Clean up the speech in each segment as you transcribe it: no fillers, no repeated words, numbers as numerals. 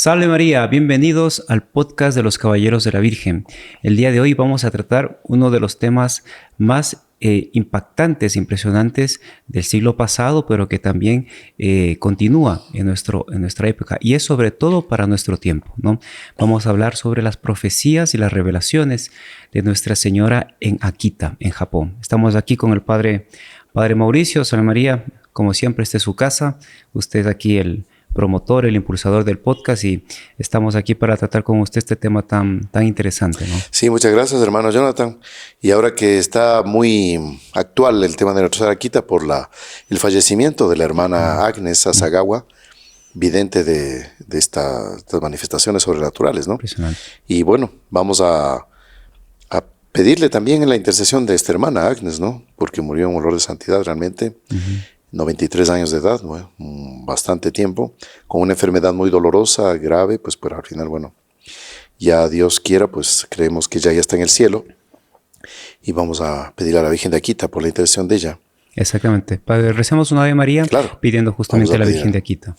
Salve María, bienvenidos al podcast de los Caballeros de la Virgen. El día de hoy vamos a tratar uno de los temas más impactantes, impresionantes del siglo pasado, pero que también continúa en nuestra época y es sobre todo para nuestro tiempo, ¿no? Vamos a hablar sobre las profecías y las revelaciones de Nuestra Señora en Akita, en Japón. Estamos aquí con el Padre Mauricio. Salve María, como siempre, esta es su casa. Usted es aquí el promotor, el impulsador del podcast, y estamos aquí para tratar con usted este tema tan interesante, ¿no? Sí, muchas gracias, hermano Jonathan. Y ahora que está muy actual el tema de Nuestra Señora Akita por el fallecimiento de la hermana Agnes Asagawa, vidente de estas manifestaciones sobrenaturales, ¿no? Impresionante. Y bueno, vamos a pedirle también la intercesión de esta hermana Agnes, ¿no? Porque murió en olor de santidad realmente. 93 años de edad, bueno, bastante tiempo, con una enfermedad muy dolorosa, grave, pues pero al final, bueno, ya Dios quiera, pues creemos que ya está en el cielo y vamos a pedir a la Virgen de Akita por la intercesión de ella. Exactamente. Padre, recemos una Ave María, claro, pidiendo justamente a la Virgen de Akita.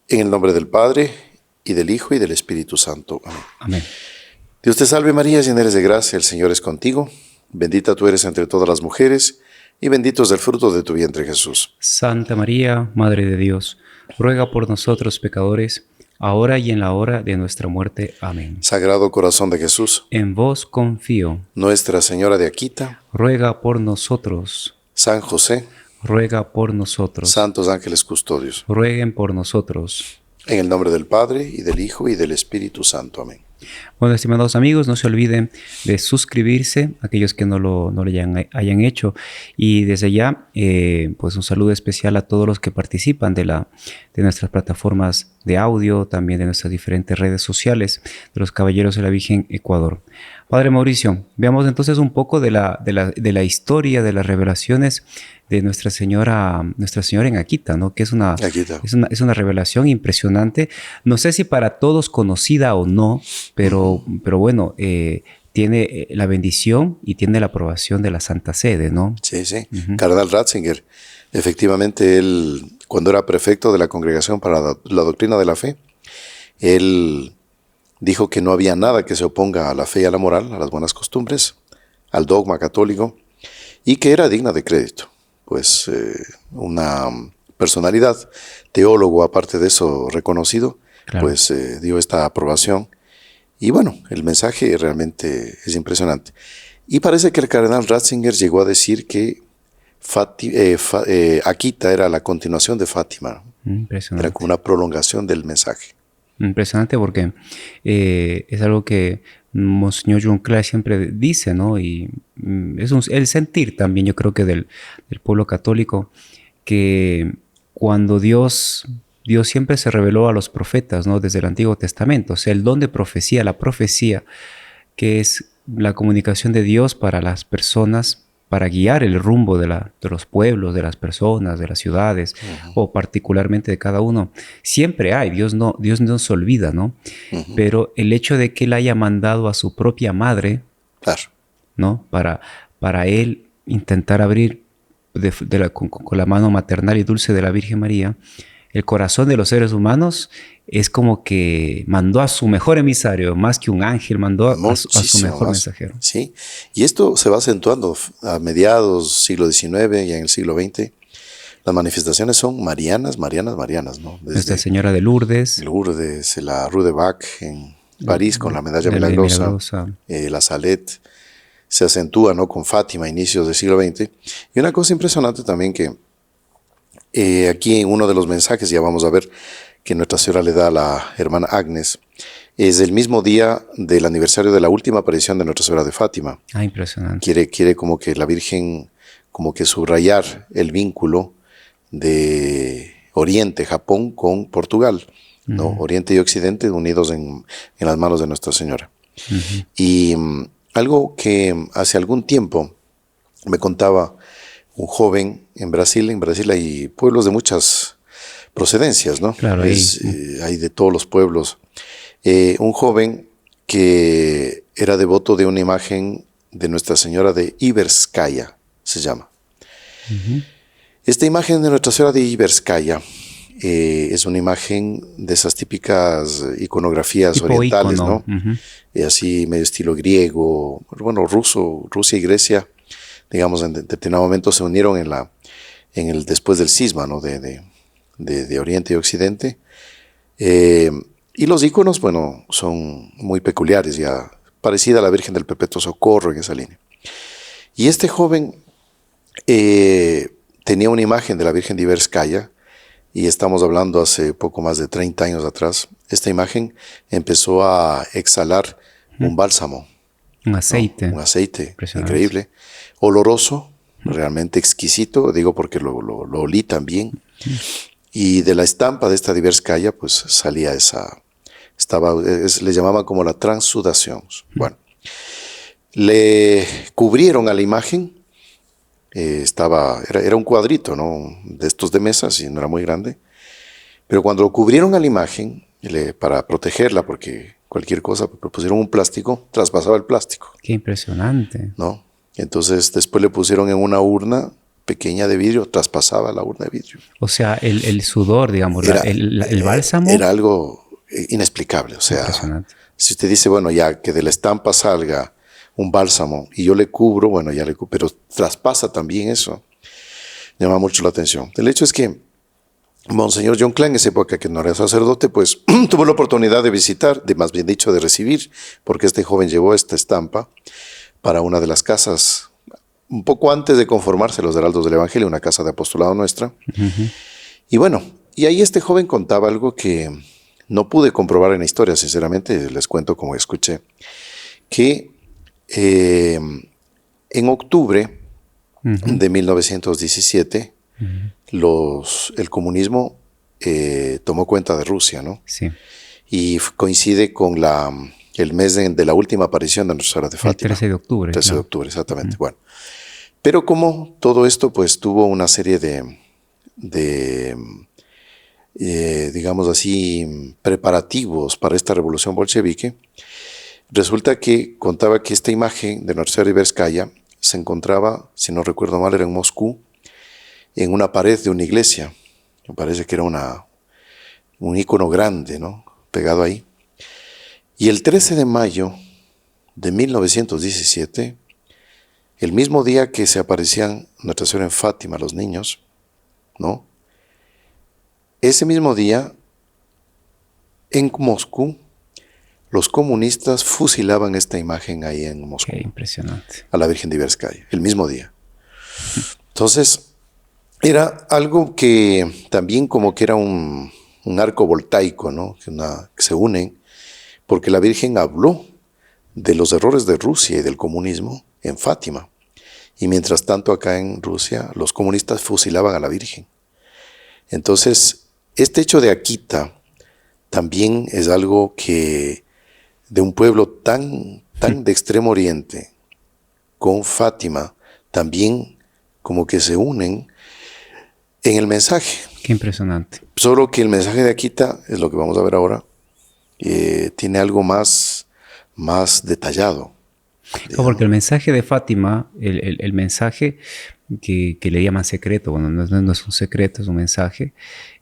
En el nombre del Padre, y del Hijo, y del Espíritu Santo. Amén. Amén. Dios te salve María, llena eres de gracia, el Señor es contigo, bendita tú eres entre todas las mujeres, y bendito es el fruto de tu vientre, Jesús. Santa María, Madre de Dios, ruega por nosotros pecadores, ahora y en la hora de nuestra muerte. Amén. Sagrado Corazón de Jesús, en vos confío. Nuestra Señora de Akita, ruega por nosotros. San José, ruega por nosotros. Santos ángeles custodios, rueguen por nosotros. En el nombre del Padre, y del Hijo, y del Espíritu Santo. Amén. Bueno, estimados amigos, no se olviden de suscribirse, aquellos que no lo hayan hecho. Y desde ya, pues un saludo especial a todos los que participan de nuestras plataformas de audio, también de nuestras diferentes redes sociales, de los Caballeros de la Virgen Ecuador. Padre Mauricio, veamos entonces un poco de la historia, de las revelaciones de Nuestra Señora en Akita, ¿no? Que es una revelación impresionante. No sé si para todos conocida o no, pero bueno, tiene la bendición y tiene la aprobación de la Santa Sede, ¿no? Sí. Cardenal Ratzinger, efectivamente, él, cuando era prefecto de la Congregación para la Doctrina de la Fe, él dijo que no había nada que se oponga a la fe y a la moral, a las buenas costumbres, al dogma católico, y que era digna de crédito. Pues una personalidad, teólogo aparte de eso reconocido, claro, pues dio esta aprobación. Y bueno, el mensaje realmente es impresionante. Y parece que el cardenal Ratzinger llegó a decir que Akita era la continuación de Fátima. Era como una prolongación del mensaje. Impresionante porque es algo que Monseñor Juncler siempre dice, ¿no? Y es el sentir también, yo creo que del pueblo católico, que cuando Dios siempre se reveló a los profetas, ¿no? Desde el Antiguo Testamento, o sea, el don de profecía, la profecía, que es la comunicación de Dios para las personas, para guiar el rumbo de los pueblos, de las personas, de las ciudades, o particularmente de cada uno. Siempre hay, Dios no se olvida, ¿no? Pero el hecho de que Él haya mandado a su propia madre, claro, ¿no? Para Él intentar abrir con la mano maternal y dulce de la Virgen María, el corazón de los seres humanos, es como que mandó a su mejor emisario, más que un ángel, mandó a su mejor mensajero. Sí, y esto se va acentuando a mediados siglo XIX y en el siglo XX. Las manifestaciones son marianas, ¿no? Desde Nuestra Señora de Lourdes, la Rue de Bac en París con la medalla milagrosa, la Salette, se acentúa, ¿no? Con Fátima a inicios del siglo XX. Y una cosa impresionante también que aquí en uno de los mensajes ya vamos a ver que Nuestra Señora le da a la hermana Agnes, es el mismo día del aniversario de la última aparición de Nuestra Señora de Fátima. Impresionante. Quiere como que la Virgen, como que subrayar el vínculo de Oriente, Japón, con Portugal, ¿no? Oriente y Occidente unidos en las manos de Nuestra Señora. Y algo que hace algún tiempo me contaba un joven en Brasil hay pueblos de muchas procedencias, ¿no? Claro, hay de todos los pueblos. Un joven que era devoto de una imagen de Nuestra Señora de Iverskaya, se llama. Esta imagen de Nuestra Señora de Iverskaya es una imagen de esas típicas iconografías Tipo orientales, ícono. ¿no? Así medio estilo griego, bueno, Rusia y Grecia, digamos, en determinado momento se unieron después del cisma, ¿no? De Oriente y Occidente. Y los iconos, bueno, son muy peculiares, ya parecida a la Virgen del Perpetuo Socorro en esa línea. Y este joven tenía una imagen de la Virgen de Iberskaya, y estamos hablando hace poco más de 30 años atrás. Esta imagen empezó a exhalar un bálsamo, Un aceite. ¿no? Un aceite increíble, oloroso, realmente exquisito, digo porque lo olí también. Y de la estampa de esta Iberskaya, pues salía le llamaban como la transudación. Bueno, le cubrieron a la imagen. Era un cuadrito, ¿no? De estos de mesas, y no era muy grande. Pero cuando lo cubrieron a la imagen, para protegerla, porque cualquier cosa, pusieron un plástico, traspasaba el plástico. Qué impresionante. ¿No? Entonces después le pusieron en una urna pequeña de vidrio, traspasaba la urna de vidrio. O sea, el sudor, digamos, el bálsamo. Era algo inexplicable. O sea, si usted dice, bueno, ya que de la estampa salga un bálsamo y yo le cubro, bueno, ya le cubro, pero traspasa también eso. Llama mucho la atención. El hecho es que Monseñor John Klein, en esa época que no era sacerdote, pues tuvo la oportunidad de visitar, más bien dicho, de recibir, porque este joven llevó esta estampa para una de las casas, un poco antes de conformarse los heraldos del Evangelio, una casa de apostolado nuestra. Y bueno, y ahí este joven contaba algo que no pude comprobar en la historia, sinceramente, les cuento como escuché, que en octubre de 1917, el comunismo tomó cuenta de Rusia, ¿no? Sí. Y coincide con el mes de la última aparición de Nuestra Señora de Fátima. El 13 de octubre. 13 de octubre, exactamente. Bueno, pero como todo esto, pues tuvo una serie digamos así, preparativos para esta revolución bolchevique, resulta que contaba que esta imagen de Nuestra Señora de Iberskaya se encontraba, si no recuerdo mal, era en Moscú, en una pared de una iglesia. Me parece que era un ícono grande, ¿no? Pegado ahí. Y el 13 de mayo de 1917, el mismo día que se aparecían Nuestra Señora en Fátima, los niños, ¿no? Ese mismo día, en Moscú, los comunistas fusilaban esta imagen ahí en Moscú. Qué impresionante. A la Virgen de Iberskaya, el mismo día. Entonces, era algo que también como que era un arco voltaico, ¿no? Que se unen, porque la Virgen habló de los errores de Rusia y del comunismo en Fátima. Y mientras tanto acá en Rusia, los comunistas fusilaban a la Virgen. Entonces, este hecho de Akita también es algo que de un pueblo tan de Extremo Oriente con Fátima también como que se unen en el mensaje. Qué impresionante. Solo que el mensaje de Akita, es lo que vamos a ver ahora, tiene algo más detallado. No, porque el mensaje de Fátima, el mensaje que le llaman secreto, bueno, no es un secreto, es un mensaje,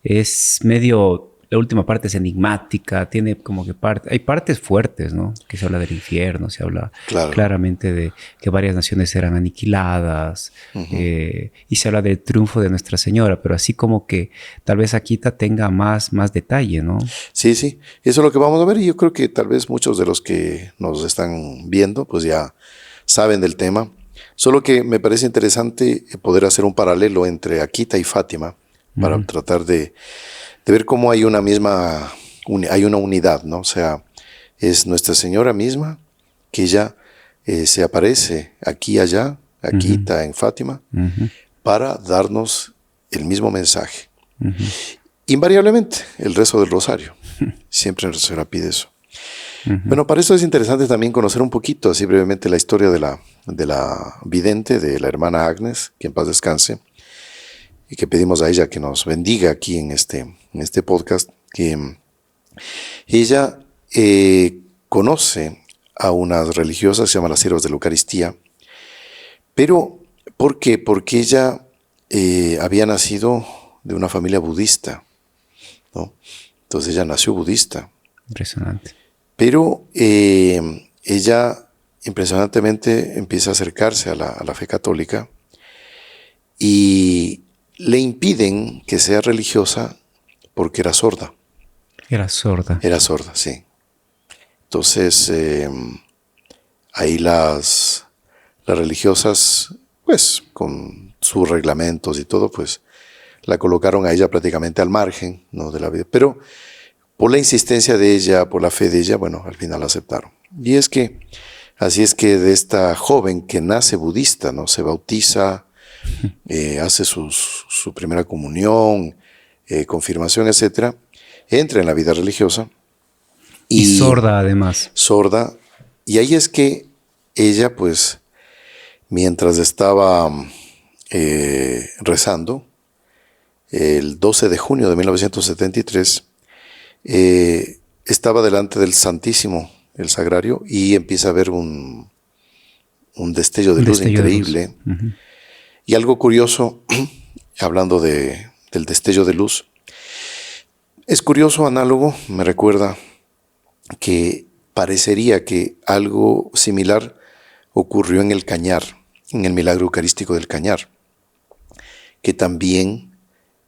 es medio, la última parte es enigmática, tiene como que hay partes fuertes, ¿no? Que se habla del infierno, se habla claramente de que varias naciones eran aniquiladas, y se habla del triunfo de Nuestra Señora, pero así como que tal vez Akita tenga más detalle, ¿no? Sí, eso es lo que vamos a ver, y yo creo que tal vez muchos de los que nos están viendo, pues ya saben del tema, solo que me parece interesante poder hacer un paralelo entre Akita y Fátima, para tratar de ver cómo hay una unidad, ¿no? O sea, es Nuestra Señora misma que ella se aparece aquí y allá, Akita en Fátima, para darnos el mismo mensaje. Invariablemente, el rezo del rosario. Siempre Nuestra Señora pide eso. Bueno, para eso es interesante también conocer un poquito, así brevemente, la historia de la vidente, de la hermana Agnes, que en paz descanse, y que pedimos a ella que nos bendiga aquí en este podcast, que ella conoce a unas religiosas, se llaman las siervas de la Eucaristía, pero ¿por qué? Porque ella había nacido de una familia budista, ¿no? Entonces ella nació budista. Impresionante. Pero ella impresionantemente empieza a acercarse a la fe católica y le impiden que sea religiosa porque era sorda. Era sorda. Era sorda, sí. Entonces, ahí las religiosas, pues, con sus reglamentos y todo, pues, la colocaron a ella prácticamente al margen, ¿no?, de la vida. Pero por la insistencia de ella, por la fe de ella, bueno, al final la aceptaron. Y así es que de esta joven que nace budista, ¿no?, se bautiza, hace su primera comunión, confirmación, etcétera, entra en la vida religiosa. Y sorda además. Sorda. Y ahí es que ella, pues, mientras estaba rezando, el 12 de junio de 1973, estaba delante del Santísimo, el Sagrario, y empieza a ver un destello de luz increíble. De luz. Y algo curioso, hablando del destello de luz, es curioso, análogo, me recuerda que parecería que algo similar ocurrió en el Cañar, en el milagro eucarístico del Cañar, que también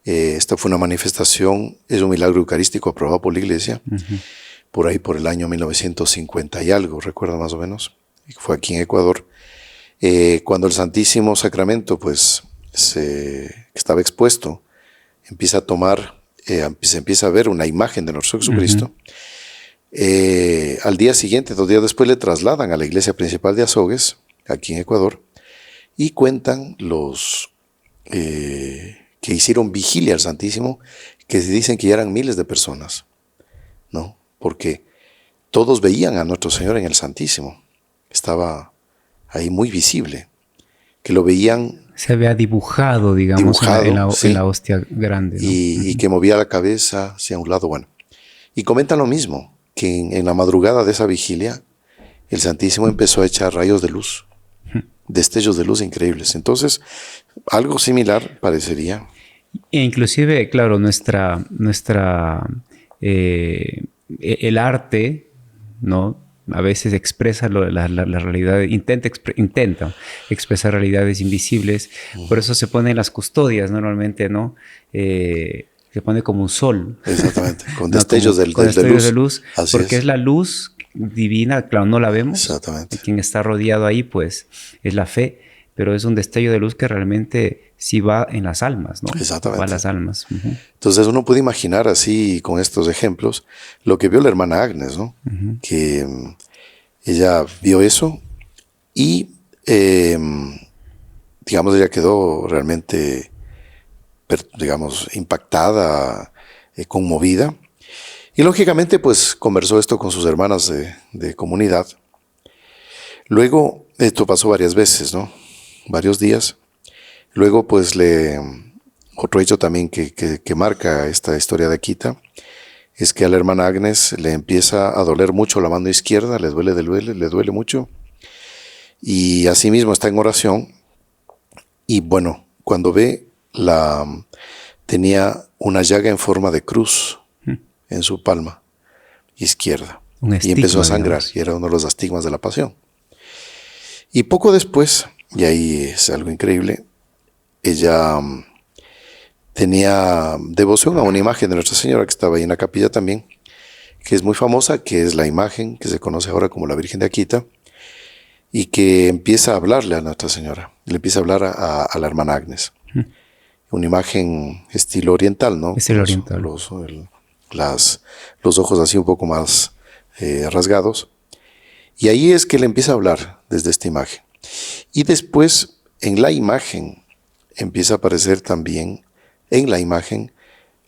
esta fue una manifestación, es un milagro eucarístico aprobado por la Iglesia, por ahí por el año 1950 y algo, recuerdo más o menos, fue aquí en Ecuador, cuando el Santísimo Sacramento pues estaba expuesto, empieza a tomar, se empieza a ver una imagen de nuestro Jesucristo. Al día siguiente, 2 días después, le trasladan a la iglesia principal de Azogues, aquí en Ecuador, y cuentan los que hicieron vigilia al Santísimo, que se dicen que ya eran miles de personas, ¿no? Porque todos veían a nuestro Señor en el Santísimo, estaba ahí muy visible, que lo veían. Se había dibujado, digamos, sí, en la hostia grande, ¿no? Y que movía la cabeza hacia un lado, bueno. Y comentan lo mismo, que en la madrugada de esa vigilia, el Santísimo empezó a echar rayos de luz, destellos de luz increíbles. Entonces, algo similar parecería. E inclusive, claro, el arte, ¿no?, a veces expresa la realidad, intenta expresar realidades invisibles. Por eso se ponen las custodias normalmente, ¿no? Se pone como un sol. Exactamente, con destellos, de luz. Así porque es la luz divina, claro, no la vemos. Exactamente. Y quien está rodeado ahí, pues, es la fe. Pero es un destello de luz que realmente sí va en las almas, ¿no? Exactamente. Va a las almas. Entonces uno puede imaginar así, con estos ejemplos, lo que vio la hermana Agnes, ¿no? Que ella vio eso y, digamos, ella quedó realmente, digamos, impactada, conmovida. Y lógicamente, pues, conversó esto con sus hermanas de comunidad. Luego, esto pasó varias veces, ¿no? Varios días. Luego, pues, otro hecho también que marca esta historia de Akita es que a la hermana Agnes le empieza a doler mucho la mano izquierda, le duele mucho. Y asimismo está en oración. Y bueno, cuando ve, tenía una llaga en forma de cruz en su palma izquierda. Y empezó a sangrar, digamos. Y era uno de los estigmas de la pasión. Y poco después, y ahí es algo increíble, ella tenía devoción a una imagen de Nuestra Señora que estaba ahí en la capilla también, que es muy famosa, que es la imagen que se conoce ahora como la Virgen de Akita, y que empieza a hablarle a Nuestra Señora, le empieza a hablar a la hermana Agnes. Una imagen estilo oriental, ¿no? Estilo oriental. Los ojos así un poco más rasgados. Y ahí es que le empieza a hablar desde esta imagen. Y después, en la imagen, empieza a aparecer también, en la imagen,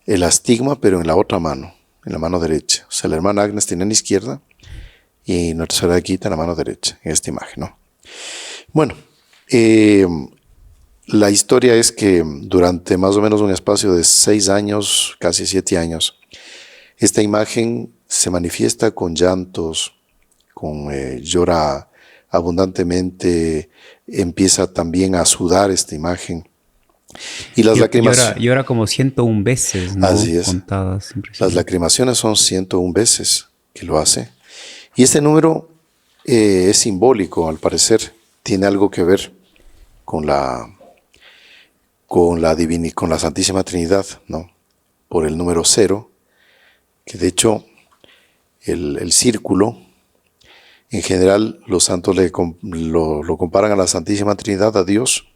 el astigma, pero en la otra mano, en la mano derecha. O sea, la hermana Agnes tiene en la izquierda y Nuestra Señora de Akita en la mano derecha, en esta imagen, ¿no? Bueno, la historia es que durante más o menos un espacio de 6 años, casi 7 años, esta imagen se manifiesta con llantos, llora abundantemente, empieza también a sudar esta imagen, Y las lacrimaciones... Y ahora como 101 veces, ¿no? Así es. Contadas. Las lacrimaciones son 101 veces que lo hace. Y este número es simbólico, al parecer. Tiene algo que ver con la Santísima Trinidad, ¿no? Por el número 0, que de hecho el círculo, en general los santos lo comparan a la Santísima Trinidad, a Dios,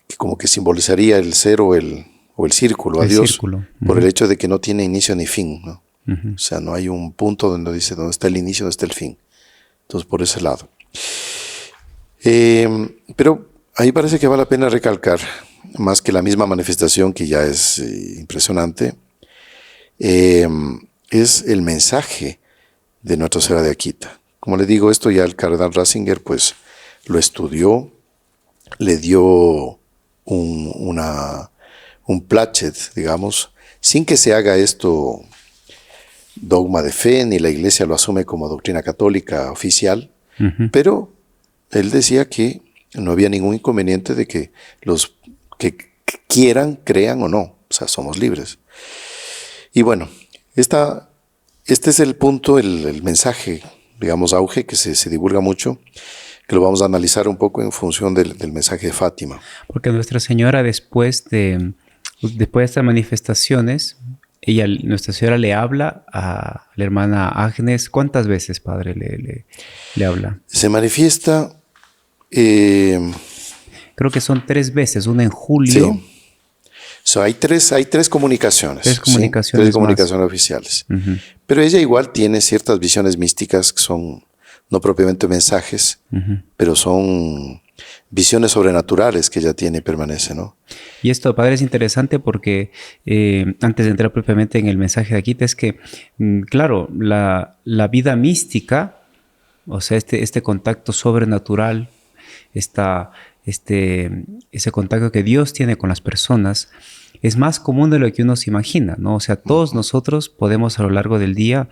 que como que simbolizaría el 0 o el círculo, a Dios, por el hecho de que no tiene inicio ni fin, ¿no? O sea, no hay un punto donde dice dónde está el inicio, dónde está el fin. Entonces, por ese lado. Pero ahí parece que vale la pena recalcar, más que la misma manifestación que ya es impresionante, es el mensaje de Nuestra Señora de Akita. Como le digo, esto ya el cardenal Ratzinger pues lo estudió, le dio un placet, digamos, sin que se haga esto dogma de fe, ni la Iglesia lo asume como doctrina católica oficial, pero él decía que no había ningún inconveniente de que los que quieran, crean o no, o sea, somos libres. Y bueno, este es el punto, el mensaje, digamos, auge, que se divulga mucho, que lo vamos a analizar un poco en función del mensaje de Fátima. Porque Nuestra Señora, después de estas manifestaciones, Nuestra Señora le habla a la hermana Agnes. ¿Cuántas veces, padre, le habla? Se manifiesta... creo que son 3 veces, una en julio. Sí. So, hay tres comunicaciones. Tres comunicaciones, ¿sí? 3 comunicaciones oficiales. Pero ella igual tiene ciertas visiones místicas que son no propiamente mensajes, pero son visiones sobrenaturales que ella tiene y permanece, ¿no? Y esto, padre, es interesante porque antes de entrar propiamente en el mensaje de Akita, es que, claro, la vida mística, o sea, este contacto sobrenatural, ese contacto que Dios tiene con las personas, es más común de lo que uno se imagina, ¿no? O sea, todos nosotros podemos a lo largo del día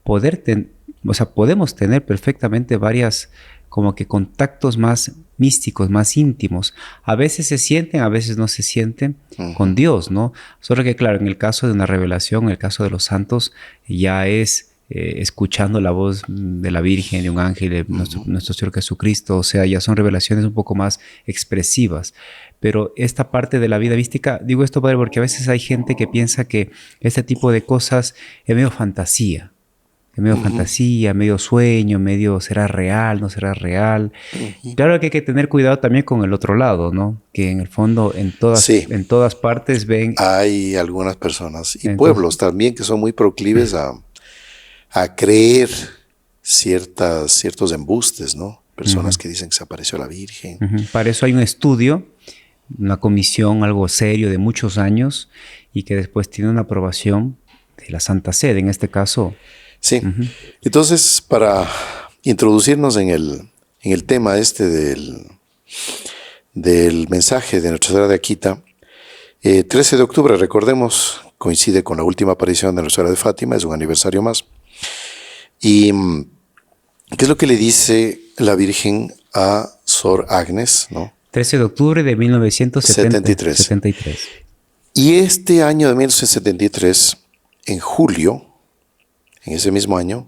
podemos tener perfectamente varias como que contactos más místicos, más íntimos. A veces se sienten, a veces no se sienten con Dios, ¿no? Solo que, claro, en el caso de una revelación, en el caso de los santos, ya es escuchando la voz de la Virgen, de un ángel, de nuestro Señor Jesucristo. O sea, ya son revelaciones un poco más expresivas. Pero esta parte de la vida mística, digo esto, padre, porque a veces hay gente que piensa que este tipo de cosas es medio fantasía. Medio sueño, medio será real, no será real. Claro que hay que tener cuidado también con el otro lado, ¿no? Que en el fondo en todas partes ven... Hay algunas personas y pueblos también que son muy proclives a creer ciertos embustes, ¿no? Personas que dicen que se apareció la Virgen. Para eso hay un estudio, una comisión, algo serio de muchos años y que después tiene una aprobación de la Santa Sede, en este caso... Sí, entonces para introducirnos en el tema este del mensaje de Nuestra Señora de Akita, 13 de octubre, recordemos, coincide con la última aparición de Nuestra Señora de Fátima, es un aniversario más. ¿Y qué es lo que le dice la Virgen a Sor Agnes, ¿no? 13 de octubre de 1973. Y este año de 1973, en julio, en ese mismo año,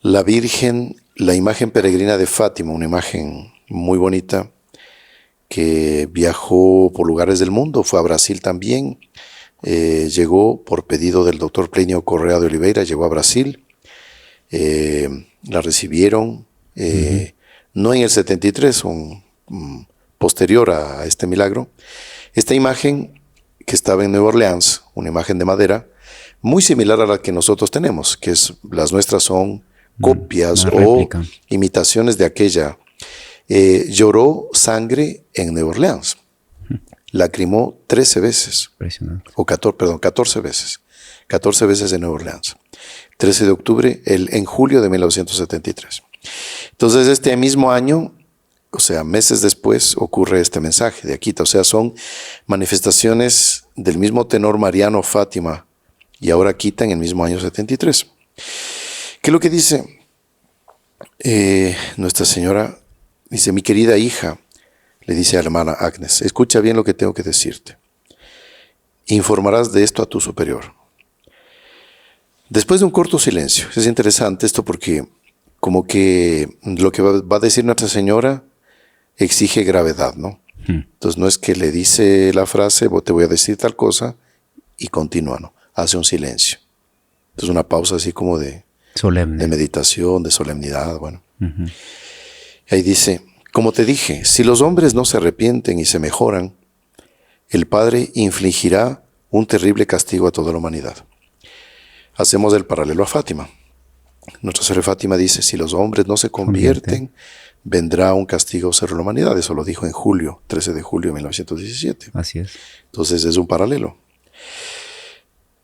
la Virgen, la imagen peregrina de Fátima, una imagen muy bonita, que viajó por lugares del mundo, fue a Brasil también, llegó por pedido del doctor Plinio Correa de Oliveira, llegó a Brasil, la recibieron, no en el 73, posterior a este milagro. Esta imagen que estaba en Nueva Orleans, una imagen de madera, muy similar a la que nosotros tenemos, que las nuestras son copias o imitaciones de aquella. Lloró sangre en Nueva Orleans. Lacrimó 13 veces. O 14 veces. 14 veces en Nueva Orleans. 13 de octubre, en julio de 1973. Entonces, este mismo año, o sea, meses después, ocurre este mensaje de Akita. O sea, son manifestaciones del mismo tenor mariano, Fátima, y ahora Akita en el mismo año 73. ¿Qué es lo que dice Nuestra Señora? Dice: mi querida hija, le dice a la hermana Agnes, escucha bien lo que tengo que decirte. Informarás de esto a tu superior. Después de un corto silencio, es interesante esto porque como que lo que va a decir Nuestra Señora exige gravedad, ¿no? Entonces no es que le dice la frase, te voy a decir tal cosa, y continúa, ¿no? Hace un silencio. Entonces una pausa así como de Solemne. de meditación, de solemnidad, bueno. Ahí dice, como te dije, si los hombres no se arrepienten y se mejoran, el Padre infligirá un terrible castigo a toda la humanidad. Hacemos el paralelo a Fátima. Nuestra Señora Fátima dice, si los hombres no se convierten, vendrá un castigo sobre la humanidad. Eso lo dijo en julio, 13 de julio de 1917. Así es. Entonces es un paralelo.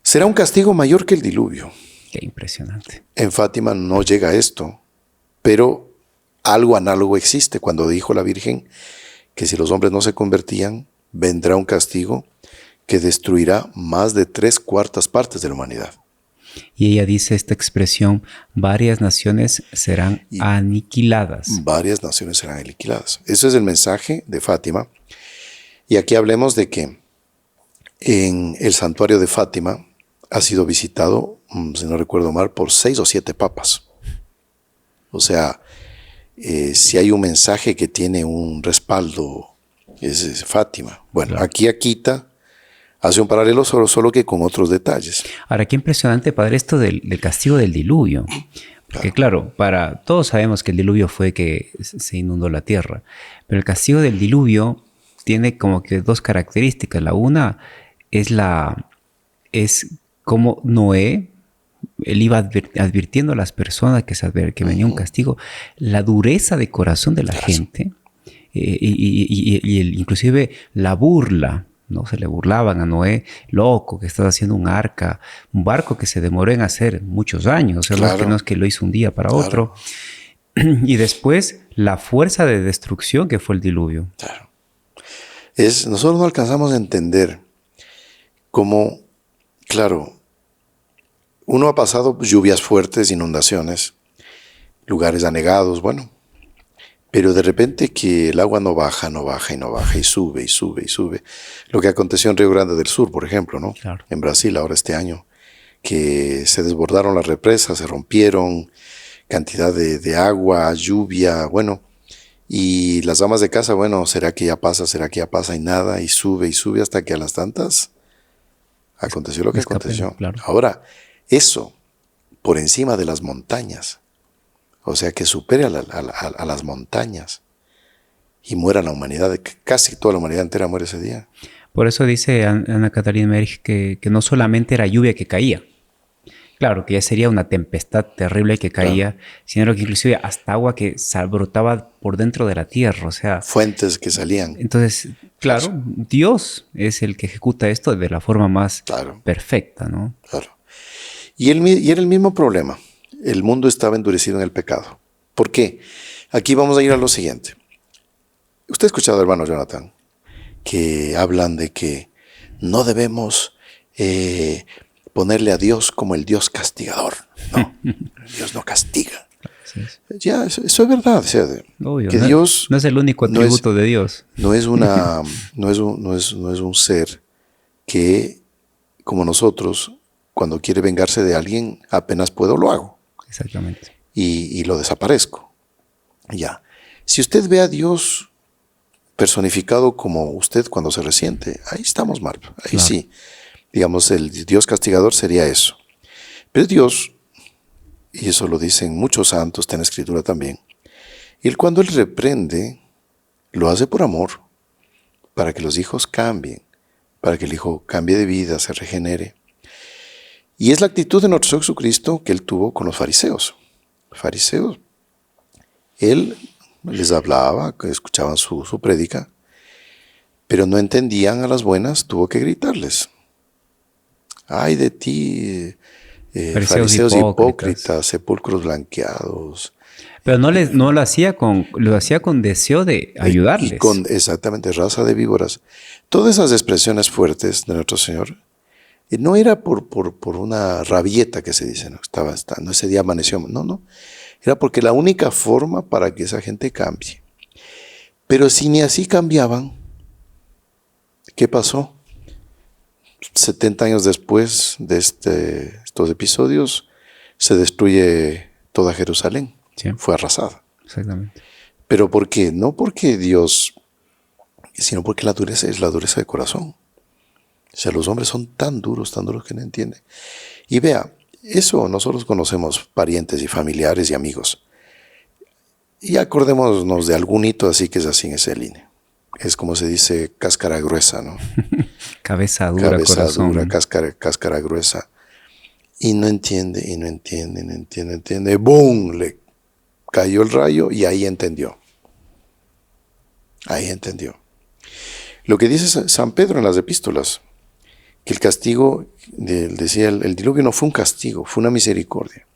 Será un castigo mayor que el diluvio. Qué impresionante. En Fátima no llega a esto, pero algo análogo existe cuando dijo la Virgen que si los hombres no se convertían, vendrá un castigo que destruirá más de 3/4 partes de la humanidad. Y ella dice esta expresión, varias naciones serán aniquiladas. Varias naciones serán aniquiladas. Ese es el mensaje de Fátima. Y aquí hablemos de que en el santuario de Fátima ha sido visitado, si no recuerdo mal, por 6 o 7 papas. O sea, si hay un mensaje que tiene un respaldo, es Fátima. Bueno, claro. Aquí Akita hace un paralelo solo que con otros detalles. Ahora, qué impresionante, padre, esto del castigo del diluvio. Porque claro, todos sabemos que el diluvio fue que se inundó la tierra. Pero el castigo del diluvio tiene como que 2 características. La una es como Noé, él iba advirtiendo a las personas que venía un castigo, la dureza de corazón de la gente, inclusive la burla, ¿no? Se le burlaban a Noé, loco, que estás haciendo un barco que se demoró en hacer muchos años, o sea, no es que lo hizo un día para otro. Y después la fuerza de destrucción que fue el diluvio. Claro. Nosotros no alcanzamos a entender cómo, claro, uno ha pasado lluvias fuertes, inundaciones, lugares anegados, bueno, pero de repente que el agua no baja y sube y sube y sube. Lo que aconteció en Río Grande del Sur, por ejemplo, ¿no? Claro. En Brasil ahora este año, que se desbordaron las represas, se rompieron, cantidad de agua, lluvia, bueno, y las amas de casa, bueno, será que ya pasa y nada, y sube hasta que a las tantas aconteció lo que aconteció. Claro. Ahora, eso por encima de las montañas, o sea, que supere a las montañas y muera la humanidad, casi toda la humanidad entera muere ese día. Por eso dice Ana Catarina Merich que no solamente era lluvia que caía, claro, que ya sería una tempestad terrible que caía, claro, sino que inclusive hasta agua que brotaba por dentro de la tierra, o sea... Fuentes que salían. Entonces, claro, Dios es el que ejecuta esto de la forma más perfecta, ¿no? Claro. Y era el mismo problema. El mundo estaba endurecido en el pecado. ¿Por qué? Aquí vamos a ir a lo siguiente. Usted ha escuchado, hermano Jonathan, que hablan de que no debemos ponerle a Dios como el Dios castigador. No, Dios no castiga. Sí. Ya, eso es verdad. O sea, obvio, que Dios no es el único atributo de Dios. No es un ser que, como nosotros, cuando quiere vengarse de alguien, apenas puedo, lo hago. Exactamente. Y lo desaparezco. Ya. Si usted ve a Dios personificado como usted cuando se resiente, ahí estamos mal. Ahí claro. Sí. Digamos, el Dios castigador sería eso. Pero Dios, y eso lo dicen muchos santos, está en la Escritura también, cuando Él reprende, lo hace por amor, para que los hijos cambien, para que el hijo cambie de vida, se regenere. Y es la actitud de nuestro Señor Jesucristo que Él tuvo con los fariseos. Los fariseos, Él les hablaba, escuchaban su prédica, pero no entendían a las buenas, tuvo que gritarles. ¡Ay de ti, fariseos hipócritas, sepulcros blanqueados! Pero no lo hacía con deseo de ayudarles. Y con, exactamente, raza de víboras. Todas esas expresiones fuertes de nuestro Señor, no era por una rabieta que se dice, no ese día amaneció, no. Era porque la única forma para que esa gente cambie. Pero si ni así cambiaban, ¿qué pasó? 70 años después de estos episodios, se destruye toda Jerusalén. Sí. Fue arrasada. Exactamente. ¿Pero por qué? No porque Dios, sino porque la dureza es la dureza de corazón. O sea, los hombres son tan duros que no entienden. Y vea, eso nosotros conocemos parientes y familiares y amigos. Y acordémonos de algún hito así que es así en esa línea. Es como se dice, cáscara gruesa, ¿no? Cabeza dura, Cabeza corazón. dura, cáscara gruesa. Y no entiende, y no entiende. ¡Bum! Le cayó el rayo y ahí entendió. Ahí entendió. Lo que dice San Pedro en las epístolas, que el castigo, decía, el diluvio no fue un castigo, fue una misericordia.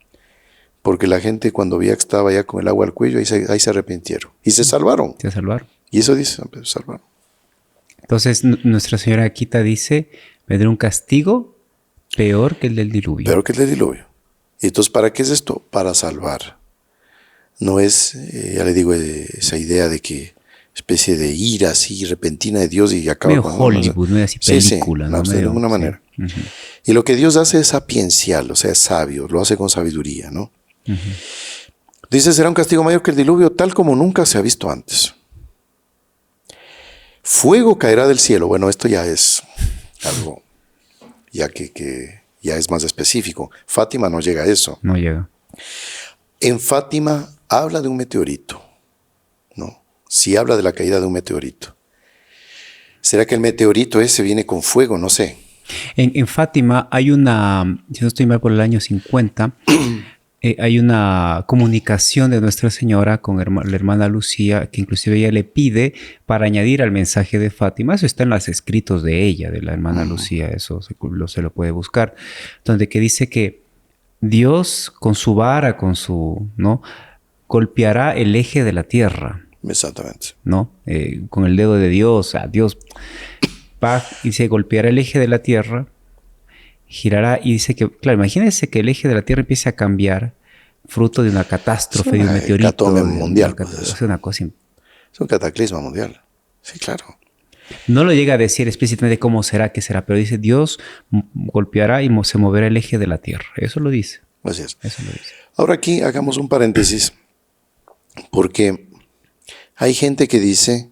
Porque la gente cuando veía que estaba ya con el agua al cuello, ahí se arrepintieron. Y se salvaron. Se salvaron. Y eso dice San Pedro, salvaron. Entonces, Nuestra Señora Quita dice, vendrá un castigo peor que el del diluvio. Peor que el del diluvio. Y entonces, ¿para qué es esto? Para salvar. No es, ya le digo, esa idea de que especie de ira así repentina de Dios y acaba medio con Hollywood, medio así película. Sí, no, de ninguna manera. Sí. Uh-huh. Y lo que Dios hace es sapiencial, o sea, es sabio, lo hace con sabiduría, ¿no? Uh-huh. Dice, será un castigo mayor que el diluvio, tal como nunca se ha visto antes. Fuego caerá del cielo. Bueno, esto ya es algo, ya que ya es más específico. Fátima no llega a eso. No llega. En Fátima habla de un meteorito, ¿no? Sí habla de la caída de un meteorito. ¿Será que el meteorito ese viene con fuego? No sé. En Fátima hay una, si no estoy mal, por el año 50, hay una comunicación de Nuestra Señora con la hermana Lucía, que inclusive ella le pide para añadir al mensaje de Fátima. Eso está en los escritos de ella, de la hermana Lucía, eso se lo puede buscar, donde que dice que Dios con su vara, ¿no? golpeará el eje de la tierra. Exactamente. ¿No? Con el dedo de Dios, Dios va y se golpeará el eje de la tierra, girará y dice que, claro, imagínense que el eje de la tierra empiece a cambiar fruto de una catástrofe, de un meteorito. Mundial. Es una cosa. Es un cataclismo mundial. Sí, claro. No lo llega a decir explícitamente cómo será, qué será, pero dice Dios golpeará y se moverá el eje de la tierra. Eso lo dice. Así es. Eso lo dice. Ahora aquí hagamos un paréntesis, porque hay gente que dice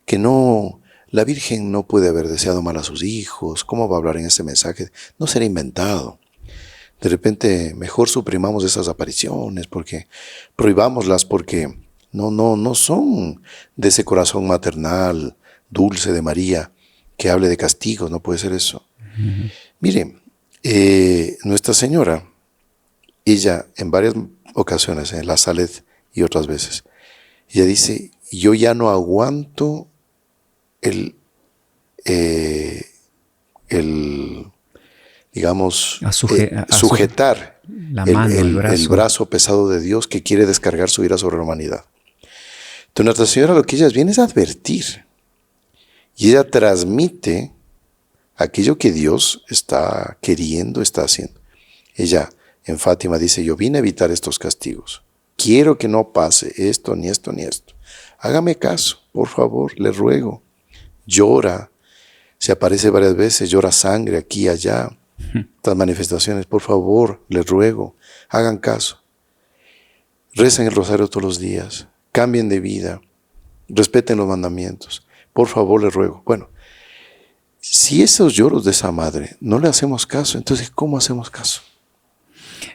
que no, la Virgen no puede haber deseado mal a sus hijos. ¿Cómo va a hablar en ese mensaje? No será inventado. De repente mejor suprimamos esas apariciones, porque prohibámoslas, porque no son de ese corazón maternal, dulce de María, que hable de castigos. No puede ser eso. Uh-huh. Mire, Nuestra Señora, ella en varias ocasiones, en la Salet y otras veces, ella dice, yo ya no aguanto digamos, sujetar la mano, el brazo pesado de Dios que quiere descargar su ira sobre la humanidad. Entonces Nuestra Señora lo que ella viene es advertir. Y ella transmite aquello que Dios está queriendo, está haciendo. Ella en Fátima dice, yo vine a evitar estos castigos. Quiero que no pase esto, ni esto, ni esto. Hágame caso, por favor, le ruego. Llora, se aparece varias veces, llora sangre aquí y allá. Estas manifestaciones, por favor, les ruego, hagan caso. Recen el rosario todos los días, cambien de vida, respeten los mandamientos. Por favor, les ruego. Bueno, si esos lloros de esa madre no le hacemos caso, entonces, ¿cómo hacemos caso?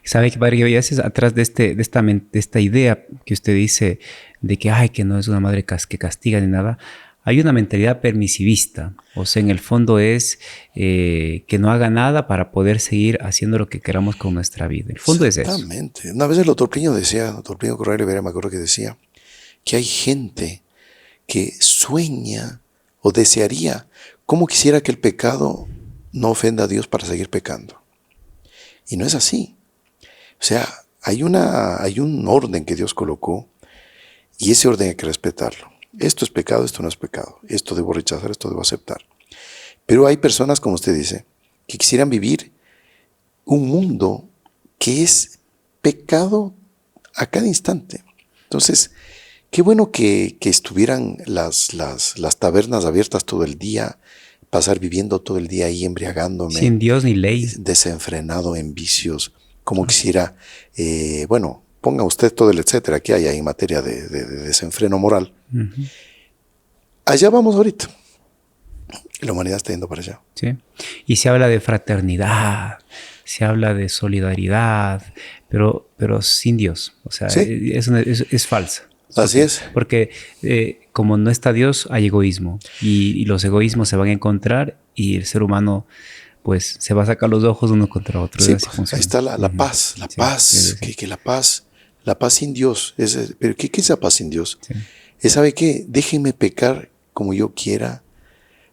¿Sabe qué, padre? Que a veces atrás de esta idea que usted dice de que no es una madre que castiga ni nada, hay una mentalidad permisivista. O sea, en el fondo es que no haga nada para poder seguir haciendo lo que queramos con nuestra vida. El fondo es eso. Exactamente. Una vez el doctor Plinio Correa Rivera, me acuerdo que decía que hay gente que sueña o desearía cómo quisiera que el pecado no ofenda a Dios para seguir pecando. Y no es así. O sea, hay un orden que Dios colocó y ese orden hay que respetarlo. Esto es pecado, esto no es pecado. Esto debo rechazar, esto debo aceptar. Pero hay personas, como usted dice, que quisieran vivir un mundo que es pecado a cada instante. Entonces, qué bueno que estuvieran las tabernas abiertas todo el día, pasar viviendo todo el día ahí embriagándome, Sin Dios ni ley. desenfrenado en vicios, como quisiera, bueno, ponga usted todo el etcétera que hay ahí en materia de desenfreno moral. Ujú. Allá vamos ahorita. La humanidad está yendo para allá. Sí. Y se habla de fraternidad, se habla de solidaridad, pero sin Dios. O sea, Sí. es falsa. Así es. Porque como no está Dios, hay egoísmo. Y los egoísmos se van a encontrar y el ser humano pues se va a sacar los ojos uno contra otro. Sí, Así pues, funciona. ahí está la Ujú. paz, la Sí, paz, sí. que la paz sin Dios. Pero ¿qué es la paz sin Dios? Sí. ¿Sabe qué? Déjenme pecar como yo quiera,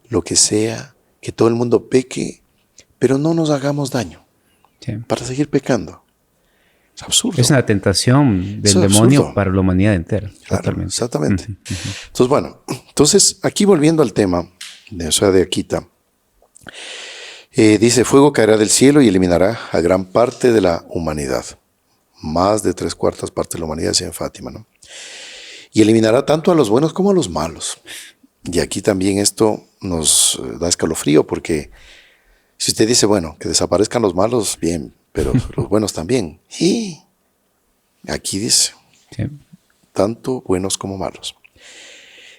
lo que sea, que todo el mundo peque, pero no nos hagamos daño Sí. para seguir pecando. Es absurdo. Es una tentación del Eso es demonio absurdo. para la humanidad entera. Claro, Totalmente. exactamente. Ujú, ujú. Entonces, bueno, aquí volviendo al tema de Akita, dice, fuego caerá del cielo y eliminará a gran parte de la humanidad. Más de 3/4 partes de la humanidad, decía en Fátima, ¿no? Y eliminará tanto a los buenos como a los malos. Y aquí también esto nos da escalofrío porque si usted dice, bueno, que desaparezcan los malos, bien, pero los buenos también. Y aquí dice, Sí. tanto buenos como malos.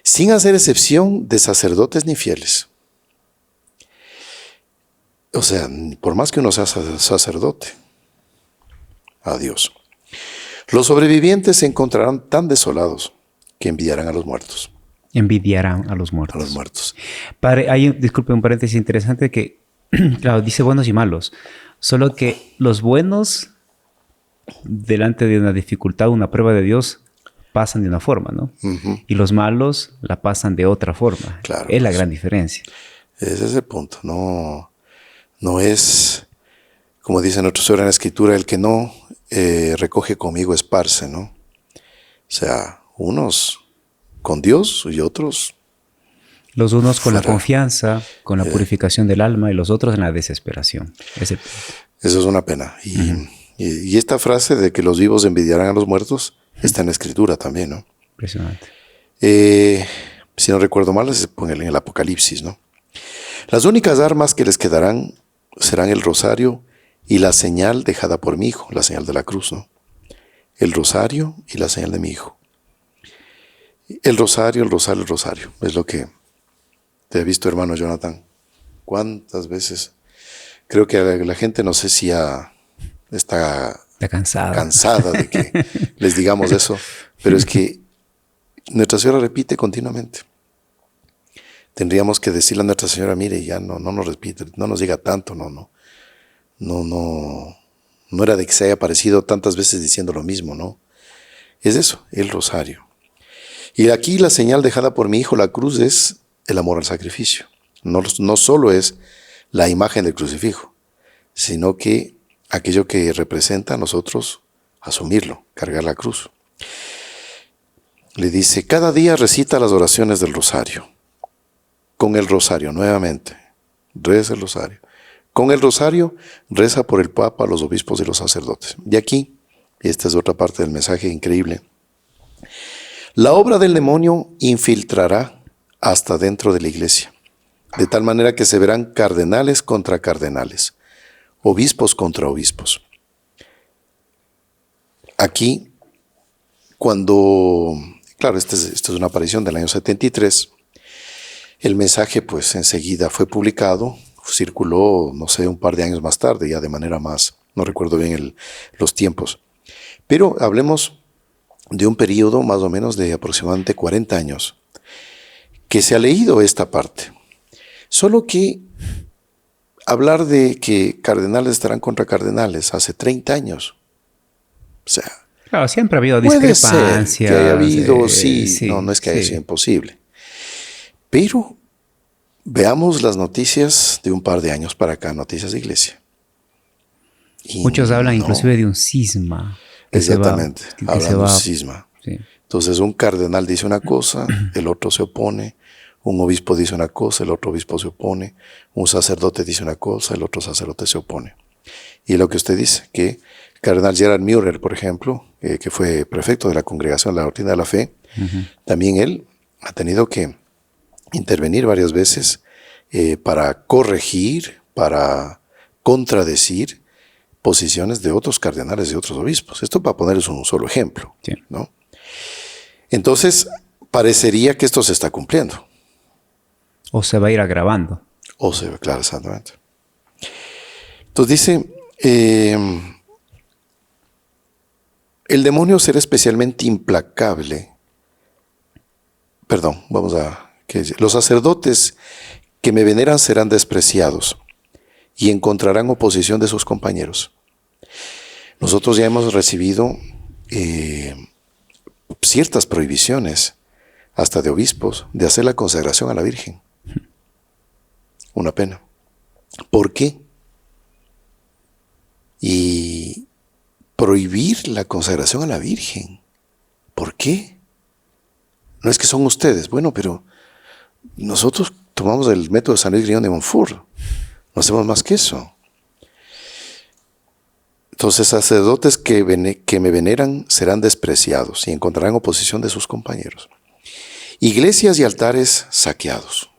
Sin hacer excepción de sacerdotes ni fieles. O sea, por más que uno sea sacerdote, adiós. Los sobrevivientes se encontrarán tan desolados que envidiarán a los muertos. Envidiarán a los A muertos. los muertos. Padre, disculpe, un paréntesis interesante que, claro, dice buenos y malos. Solo que los buenos, delante de una dificultad, una prueba de Dios, pasan de una forma, ¿no? Ujú. Y los malos la pasan de otra forma. Claro, Es la pues. gran diferencia. Ese es el punto. No es, como dice nuestro Señor en la Escritura, el que no recoge conmigo esparce, ¿no? O sea, unos con Dios y otros Los unos con la fuera. confianza, con la purificación del alma, y los otros en la desesperación. Ese punto. Eso es una pena. Y esta frase de que los vivos envidiarán a los muertos está en la Escritura también, ¿no? Impresionante. Si no recuerdo mal, se pone en el Apocalipsis, ¿no? Las únicas armas que les quedarán serán el rosario y la señal dejada por mi hijo, la señal de la cruz, ¿no? El rosario y la señal de mi hijo. El rosario, el rosario, el rosario. Es lo que te he visto, hermano Jonathan. ¿Cuántas veces? Creo que la gente, no sé si está Está cansada. cansada de que les digamos eso, pero es que Nuestra Señora repite continuamente. Tendríamos que decirle a Nuestra Señora, mire, ya no nos repite, no nos diga tanto, no era de que se haya aparecido tantas veces diciendo lo mismo, ¿no? Es eso, el rosario. Y aquí la señal dejada por mi hijo, la cruz, es el amor al sacrificio. No solo es la imagen del crucifijo, sino que aquello que representa a nosotros asumirlo, cargar la cruz. Le dice, cada día recita las oraciones del rosario. Con el rosario, nuevamente, reza el rosario. Con el rosario, reza por el Papa, los obispos y los sacerdotes. Y aquí, y esta es otra parte del mensaje increíble, la obra del demonio infiltrará hasta dentro de la iglesia, de tal manera que se verán cardenales contra cardenales, obispos contra obispos. Aquí, claro, esta es una aparición del año 73, el mensaje pues enseguida fue publicado, circuló, no sé, un par de años más tarde, ya de manera más, no recuerdo bien los tiempos, pero hablemos de un periodo más o menos de aproximadamente 40 años, que se ha leído esta parte. Solo que hablar de que cardenales estarán contra cardenales hace 30 años, o sea, Claro, siempre ha habido puede discrepancias. ser que haya habido, sí, no es que haya sido imposible. Pero veamos las noticias de un par de años para acá, noticias de iglesia. Y muchos hablan inclusive de un cisma. Exactamente, hablan de un va. cisma. Sí. Entonces un cardenal dice una cosa, el otro se opone, un obispo dice una cosa, el otro obispo se opone, un sacerdote dice una cosa, el otro sacerdote se opone. Y lo que usted dice, que el cardenal Gerard Müller, por ejemplo, que fue prefecto de la Congregación de la Doctrina de la Fe, También él ha tenido que intervenir varias veces para corregir, para contradecir posiciones de otros cardenales y otros obispos. Esto para ponerles un solo ejemplo, Sí. ¿no? Entonces, parecería que esto se está cumpliendo. O se va a ir agravando. O se ve, claro, exactamente. Entonces dice, el demonio será especialmente implacable. Perdón, los sacerdotes que me veneran serán despreciados y encontrarán oposición de sus compañeros. Nosotros ya hemos recibido ciertas prohibiciones, hasta de obispos, de hacer la consagración a la Virgen. Una pena. ¿Por qué? Y prohibir la consagración a la Virgen. ¿Por qué? No es que son ustedes. Bueno, pero nosotros tomamos el método de San Luis Grillón de Montfort. No hacemos más que eso. Entonces, sacerdotes que me veneran serán despreciados y encontrarán oposición de sus compañeros. Iglesias y altares saqueados.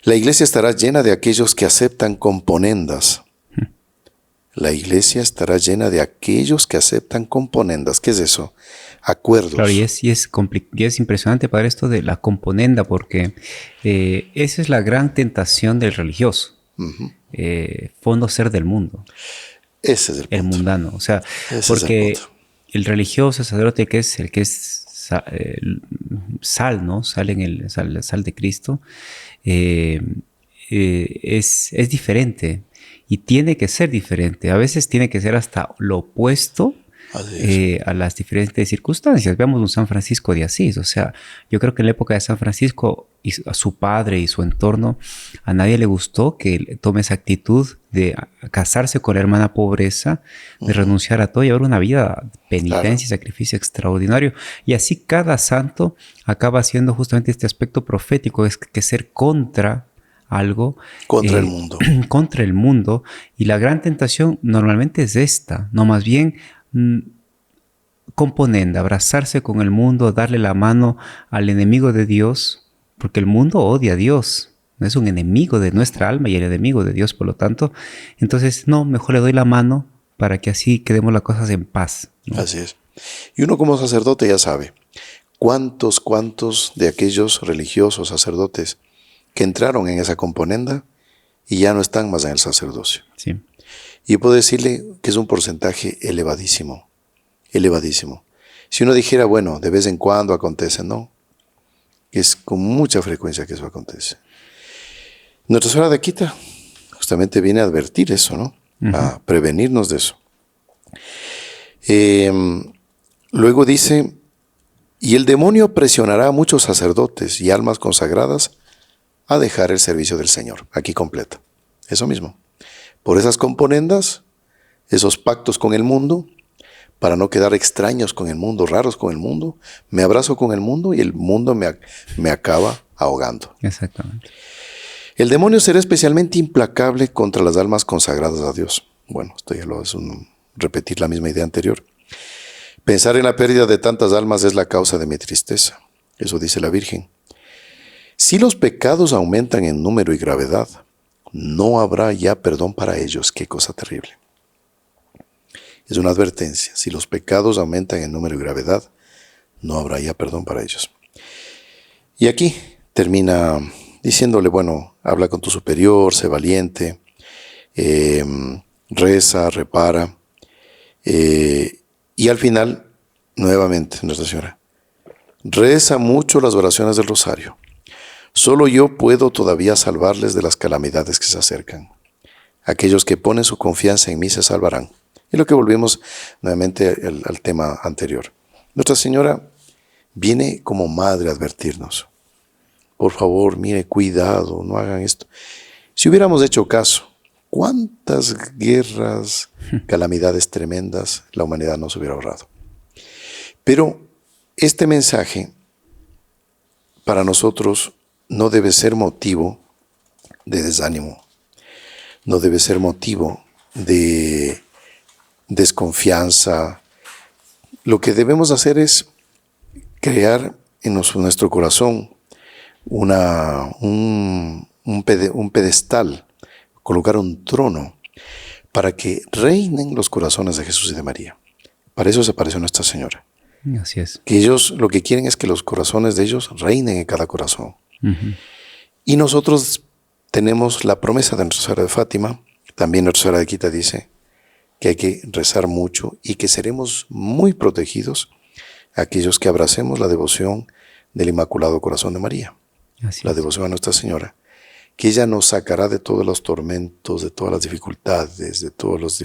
La iglesia estará llena de aquellos que aceptan componendas. La iglesia estará llena de aquellos que aceptan componendas. ¿Qué es eso? Acuerdos. Claro, y es impresionante para esto de la componenda, porque esa es la gran tentación del religioso. Fondo ser del mundo. Ese es el punto. El mundano. O sea, Ese porque es el punto. el religioso, el sacerdote, el que es sal, ¿no? Sal de Cristo, es diferente. Y tiene que ser diferente. A veces tiene que ser hasta lo opuesto a las diferentes circunstancias. Veamos un San Francisco de Asís. O sea, yo creo que en la época de San Francisco, y a su padre y su entorno, a nadie le gustó que tome esa actitud de casarse con la hermana pobreza, de renunciar a todo y llevar una vida de penitencia y sacrificio extraordinario. Y así cada santo acaba haciendo justamente este aspecto profético, es que ser contra algo. Contra el mundo. Contra el mundo. Y la gran tentación normalmente es esta, no más bien componenda, abrazarse con el mundo, darle la mano al enemigo de Dios, porque el mundo odia a Dios, es un enemigo de nuestra alma y el enemigo de Dios, por lo tanto. Entonces, no, mejor le doy la mano para que así quedemos las cosas en paz, ¿no? Así es. Y uno como sacerdote ya sabe cuántos de aquellos religiosos sacerdotes que entraron en esa componenda y ya no están más en el sacerdocio. Sí. Y puedo decirle que es un porcentaje elevadísimo, elevadísimo. Si uno dijera, bueno, de vez en cuando acontece, no. Es con mucha frecuencia que eso acontece. Nuestra Señora de Akita justamente viene a advertir eso, ¿no? A prevenirnos de eso. Luego dice, y el demonio presionará a muchos sacerdotes y almas consagradas a dejar el servicio del Señor. Aquí completa. Eso mismo. Por esas componendas, esos pactos con el mundo, para no quedar extraños con el mundo, raros con el mundo, me abrazo con el mundo y el mundo me acaba ahogando. Exactamente. El demonio será especialmente implacable contra las almas consagradas a Dios. Bueno, esto ya lo es repetir la misma idea anterior. Pensar en la pérdida de tantas almas es la causa de mi tristeza. Eso dice la Virgen. Si los pecados aumentan en número y gravedad, no habrá ya perdón para ellos. Qué cosa terrible. Es una advertencia. Si los pecados aumentan en número y gravedad, no habrá ya perdón para ellos. Y aquí termina diciéndole, bueno, habla con tu superior, sé valiente, reza, repara. Y al final, nuevamente, Nuestra Señora, reza mucho las oraciones del rosario. Solo yo puedo todavía salvarles de las calamidades que se acercan. Aquellos que ponen su confianza en mí se salvarán. Y lo que volvimos nuevamente al tema anterior. Nuestra Señora viene como madre a advertirnos. Por favor, mire, cuidado, no hagan esto. Si hubiéramos hecho caso, ¿cuántas guerras, calamidades tremendas la humanidad nos hubiera ahorrado? Pero este mensaje para nosotros no debe ser motivo de desánimo, no debe ser motivo de desconfianza. Lo que debemos hacer es crear en nuestro corazón un pedestal, colocar un trono para que reinen los corazones de Jesús y de María. Para eso se apareció Nuestra Señora. Así es. Que ellos lo que quieren es que los corazones de ellos reinen en cada corazón. Y nosotros tenemos la promesa de Nuestra Señora de Fátima. También Nuestra Señora de Quita dice que hay que rezar mucho y que seremos muy protegidos aquellos que abracemos la devoción del Inmaculado Corazón de María. La devoción a Nuestra Señora, que ella nos sacará de todos los tormentos, de todas las dificultades, de todos los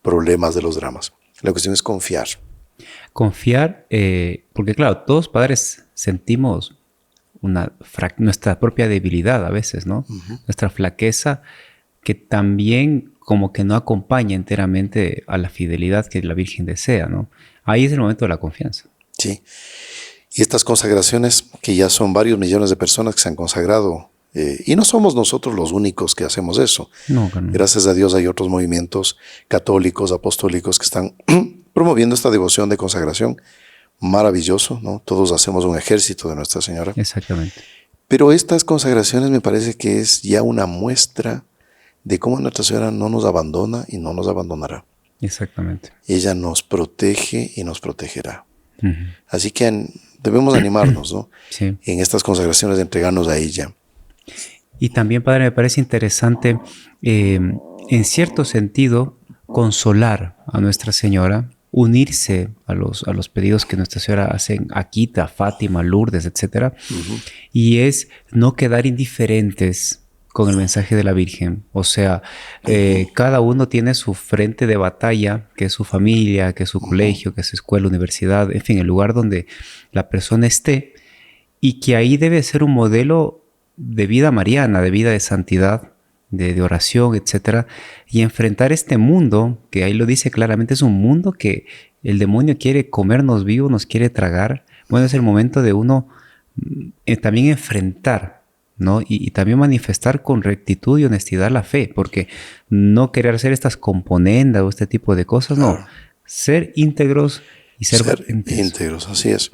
problemas, de los dramas. La cuestión es confiar. Confiar, porque claro, todos padres sentimos nuestra propia debilidad a veces, ¿no? Nuestra flaqueza, que también como que no acompaña enteramente a la fidelidad que la Virgen desea, ¿no? Ahí es el momento de la confianza. Sí. Y estas consagraciones, que ya son varios millones de personas que se han consagrado, y no somos nosotros los únicos que hacemos eso. No. Gracias a Dios hay otros movimientos católicos, apostólicos que están promoviendo esta devoción de consagración. Maravilloso, ¿no? Todos hacemos un ejército de Nuestra Señora. Exactamente. Pero estas consagraciones me parece que es ya una muestra de cómo Nuestra Señora no nos abandona y no nos abandonará. Exactamente. Ella nos protege y nos protegerá. Así que debemos animarnos, ¿no? Sí. En estas consagraciones de entregarnos a ella. Y también, Padre, me parece interesante, en cierto sentido, consolar a Nuestra Señora, unirse a los pedidos que Nuestra Señora hace a Quita, Fátima, Lourdes, etc. Y es no quedar indiferentes con el mensaje de la Virgen. O sea, cada uno tiene su frente de batalla, que es su familia, que es su colegio, que es su escuela, universidad, en fin, el lugar donde la persona esté, y que ahí debe ser un modelo de vida mariana, de vida de santidad, de oración, etc. Y enfrentar este mundo, que ahí lo dice claramente, es un mundo que el demonio quiere comernos vivos, nos quiere tragar. Bueno, es el momento de uno también enfrentar, ¿no? Y también manifestar con rectitud y honestidad la fe, porque no querer hacer estas componendas o este tipo de cosas, no. Ser íntegros y ser íntegros, así es.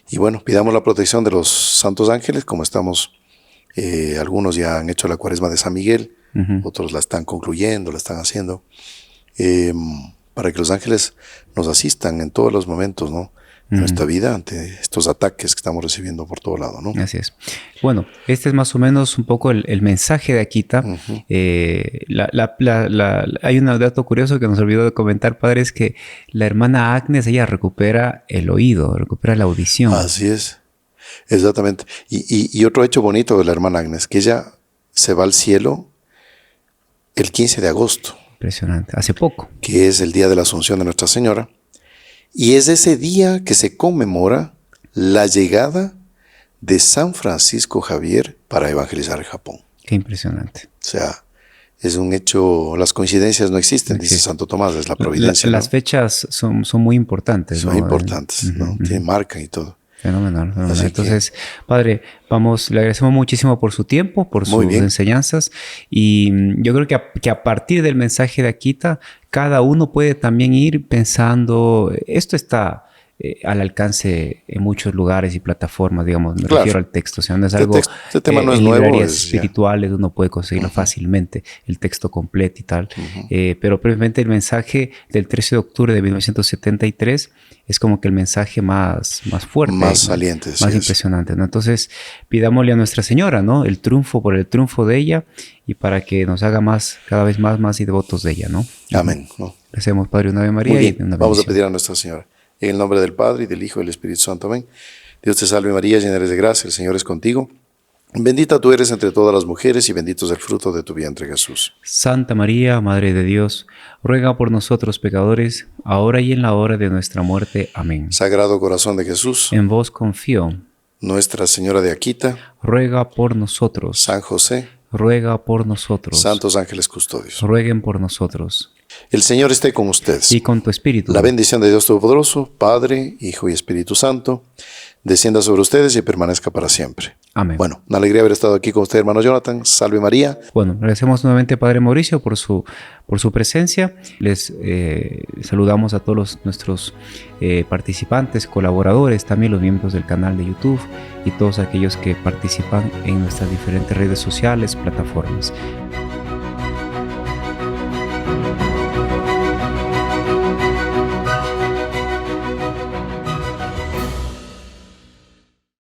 Y bueno, pidamos la protección de los santos ángeles, como estamos, algunos ya han hecho la cuaresma de San Miguel, otros la están concluyendo, la están haciendo, para que los ángeles nos asistan en todos los momentos, ¿no? En nuestra vida ante estos ataques que estamos recibiendo por todo lado, ¿no? Así es. Bueno, este es más o menos un poco el mensaje de Akita. Hay un dato curioso que nos olvidó de comentar, Padre, es que la hermana Agnes, ella recupera el oído, recupera la audición. Así es, exactamente. Y otro hecho bonito de la hermana Agnes, que ella se va al cielo el 15 de agosto. Impresionante, hace poco. Que es el día de la Asunción de Nuestra Señora. Y es ese día que se conmemora la llegada de San Francisco Javier para evangelizar el Japón. Qué impresionante. O sea, es un hecho, las coincidencias no existen, dice Santo Tomás, es la providencia. Las fechas son muy importantes. Son importantes, ¿no? Marcan y todo. Fenomenal. Entonces, Padre, le agradecemos muchísimo por su tiempo, por sus enseñanzas, y yo creo que a partir del mensaje de Akita, cada uno puede también ir pensando, esto está al alcance en muchos lugares y plataformas, digamos, me refiero al texto, o sea, no es algo este tema no es en nuevo, librerías espirituales uno puede conseguirlo fácilmente, el texto completo y tal, pero previamente el mensaje del 13 de octubre de 1973 es como que el mensaje más fuerte, más saliente, más impresionante, ¿no? Entonces, pidámosle a Nuestra Señora, ¿no? El triunfo por el triunfo de ella y para que nos haga cada vez más y devotos de ella, ¿no? Amén, ¿no? Recemos, Padre, una Ave María. Muy bien. Y una vamos a bendición. pedir a Nuestra Señora. En el nombre del Padre, y del Hijo, y del Espíritu Santo. Amén. Dios te salve María, llena eres de gracia, el Señor es contigo. Bendita tú eres entre todas las mujeres, y bendito es el fruto de tu vientre, Jesús. Santa María, Madre de Dios, ruega por nosotros pecadores, ahora y en la hora de nuestra muerte. Amén. Sagrado Corazón de Jesús, En vos confío. Nuestra Señora de Akita, Ruega por nosotros. San José, Ruega por nosotros. santos ángeles custodios. Rueguen por nosotros. El Señor esté con ustedes. Y con tu espíritu. La bendición de Dios Todopoderoso, Padre, Hijo y Espíritu Santo, descienda sobre ustedes y permanezca para siempre. Amén. Bueno, una alegría haber estado aquí con usted, hermano Jonathan. Salve María. Bueno, agradecemos nuevamente, Padre Mauricio, por su presencia. Les saludamos a todos nuestros participantes, colaboradores, también los miembros del canal de YouTube y todos aquellos que participan en nuestras diferentes redes sociales, plataformas.